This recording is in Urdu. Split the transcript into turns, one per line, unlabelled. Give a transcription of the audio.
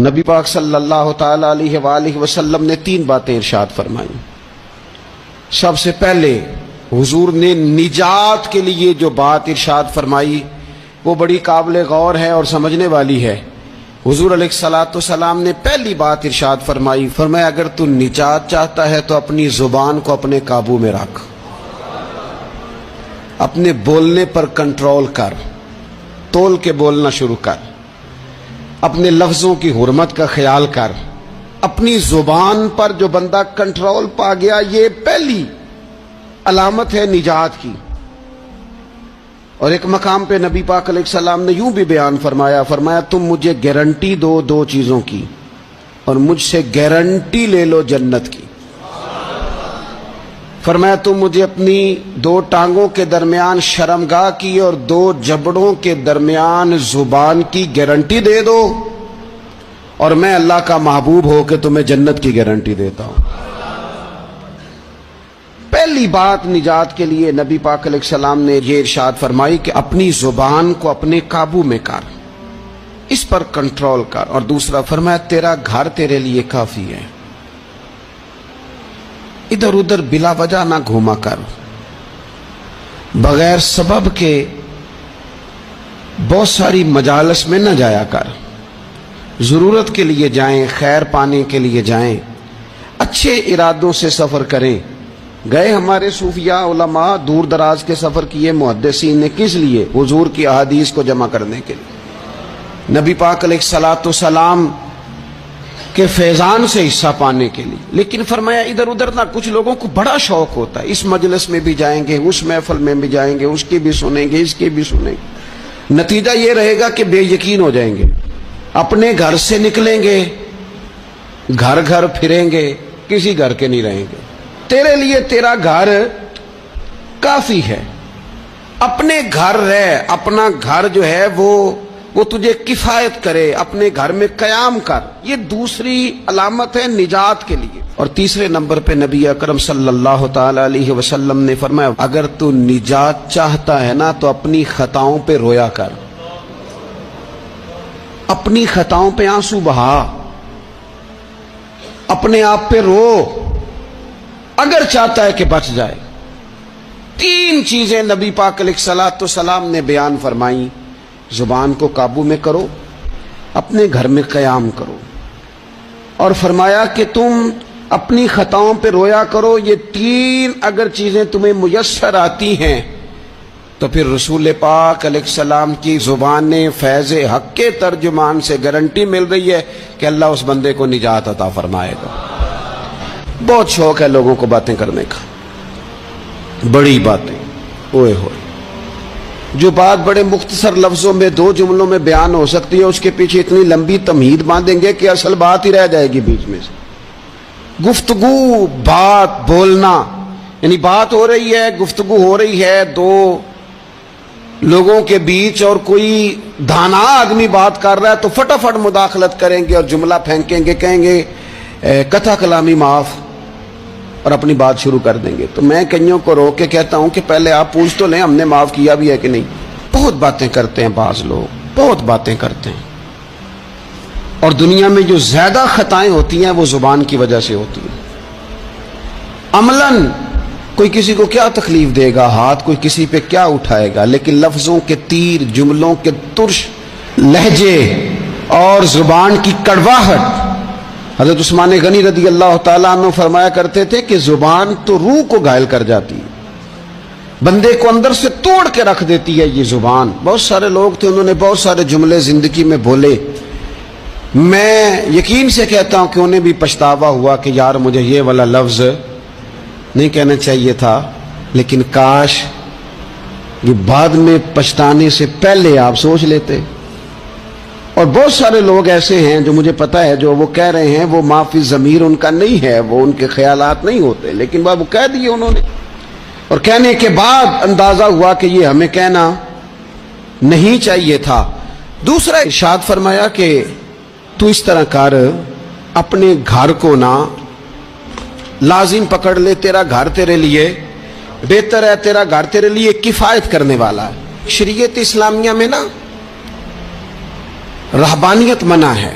نبی پاک صلی اللہ تعالی علیہ وآلہ وسلم نے 3 باتیں ارشاد فرمائیں۔ سب سے پہلے حضور نے نجات کے لیے جو بات ارشاد فرمائی وہ بڑی قابل غور ہے اور سمجھنے والی ہے۔ حضور علیہ الصلوۃ والسلام نے پہلی بات ارشاد فرمائی، فرمایا اگر تو نجات چاہتا ہے تو اپنی زبان کو اپنے قابو میں رکھ، اپنے بولنے پر کنٹرول کر، تول کے بولنا شروع کر، اپنے لفظوں کی حرمت کا خیال کر۔ اپنی زبان پر جو بندہ کنٹرول پا گیا، یہ پہلی علامت ہے نجات کی۔ اور ایک مقام پہ نبی پاک علیہ السلام نے یوں بھی بیان فرمایا تم مجھے گارنٹی دو 2 چیزوں کی اور مجھ سے گارنٹی لے لو جنت کی۔ فرمایا تم مجھے اپنی 2 ٹانگوں کے درمیان شرمگاہ کی اور 2 جبڑوں کے درمیان زبان کی گارنٹی دے دو اور میں اللہ کا محبوب ہو کے تمہیں جنت کی گارنٹی دیتا ہوں۔ پہلی بات نجات کے لیے نبی پاک علیہ السلام نے یہ ارشاد فرمائی کہ اپنی زبان کو اپنے قابو میں کر، اس پر کنٹرول کر۔ اور دوسرا فرمایا تیرا گھر تیرے لیے کافی ہے، ادھر ادھر بلا وجہ نہ گھوما کر، بغیر سبب کے بہت ساری مجالس میں نہ جایا کر، ضرورت کے لیے جائیں، خیر پانے کے لیے جائیں، اچھے ارادوں سے سفر کریں۔ گئے ہمارے صوفیاء علماء دور دراز کے سفر کیے محدثین نے، کس لیے؟ حضور کی احادیث کو جمع کرنے کے لیے، نبی پاک علیہ الصلوۃ والسلام کے فیضان سے حصہ پانے کے لیے۔ لیکن فرمایا ادھر ادھر نہ، کچھ لوگوں کو بڑا شوق ہوتا ہے، اس مجلس میں بھی جائیں گے، اس محفل میں بھی جائیں گے، اس کی بھی سنیں گے، اس کی بھی سنیں گے، نتیجہ یہ رہے گا کہ بے یقین ہو جائیں گے، اپنے گھر سے نکلیں گے، گھر گھر پھریں گے، کسی گھر کے نہیں رہیں گے۔ تیرے لیے تیرا گھر کافی ہے، اپنے گھر رہ، اپنا گھر جو ہے وہ تجھے کفایت کرے، اپنے گھر میں قیام کر۔ یہ دوسری علامت ہے نجات کے لیے۔ اور تیسرے نمبر پہ نبی اکرم صلی اللہ تعالی علیہ وسلم نے فرمایا اگر تو نجات چاہتا ہے نا تو اپنی خطاؤں پہ رویا کر، اپنی خطاؤں پہ آنسو بہا، اپنے آپ پہ رو، اگر چاہتا ہے کہ بچ جائے۔ 3 چیزیں نبی پاک علیہ الصلوۃ والسلام نے بیان فرمائیں، زبان کو قابو میں کرو، اپنے گھر میں قیام کرو، اور فرمایا کہ تم اپنی خطاؤں پہ رویا کرو۔ یہ 3 اگر چیزیں تمہیں میسر آتی ہیں تو پھر رسول پاک علیہ السلام کی زبان فیض حق کے ترجمان سے گارنٹی مل رہی ہے کہ اللہ اس بندے کو نجات عطا فرمائے گا۔ بہت شوق ہے لوگوں کو باتیں کرنے کا، بڑی باتیں، اوئے ہوئے، جو بات بڑے مختصر لفظوں میں 2 جملوں میں بیان ہو سکتی ہے، اس کے پیچھے اتنی لمبی تمہید باندھیں گے کہ اصل بات ہی رہ جائے گی بیچ میں سے۔ گفتگو، بات، بولنا، یعنی بات ہو رہی ہے، گفتگو ہو رہی ہے 2 لوگوں کے بیچ، اور کوئی دانا آدمی بات کر رہا ہے تو فٹافٹ مداخلت کریں گے اور جملہ پھینکیں گے، کہیں گے قطع کلامی معاف، اور اپنی بات شروع کر دیں گے۔ تو میں کئیوں کو روک کے کہتا ہوں کہ پہلے آپ پوچھ تو لیں ہم نے معاف کیا بھی ہے کہ نہیں۔ بہت باتیں کرتے ہیں بعض لوگ، بہت باتیں کرتے ہیں، اور دنیا میں جو زیادہ خطائیں ہوتی ہیں وہ زبان کی وجہ سے ہوتی ہیں۔ عملاً کوئی کسی کو کیا تکلیف دے گا، ہاتھ کوئی کسی پہ کیا اٹھائے گا، لیکن لفظوں کے تیر، جملوں کے ترش لہجے اور زبان کی کڑواہٹ، حضرت عثمان غنی رضی اللہ تعالیٰ عنہ فرمایا کرتے تھے کہ زبان تو روح کو گھائل کر جاتی ہے، بندے کو اندر سے توڑ کے رکھ دیتی ہے یہ زبان۔ بہت سارے لوگ تھے، انہوں نے بہت سارے جملے زندگی میں بولے، میں یقین سے کہتا ہوں کہ انہیں بھی پچھتاوا ہوا کہ یار مجھے یہ والا لفظ نہیں کہنا چاہیے تھا، لیکن کاش یہ بعد میں پچھتانے سے پہلے آپ سوچ لیتے۔ اور بہت سارے لوگ ایسے ہیں جو مجھے پتہ ہے جو وہ کہہ رہے ہیں وہ معافی ضمیر ان کا نہیں ہے، وہ ان کے خیالات نہیں ہوتے، لیکن وہ کہہ دیے انہوں نے، اور کہنے کے بعد اندازہ ہوا کہ یہ ہمیں کہنا نہیں چاہیے تھا۔ دوسرا ارشاد فرمایا کہ تو اس طرح کر، اپنے گھر کو نہ لازم پکڑ لے، تیرا گھر تیرے لیے بہتر ہے، تیرا گھر تیرے لیے کفایت کرنے والا ہے۔ شریعت اسلامیہ میں نا رہبانیت منع ہے،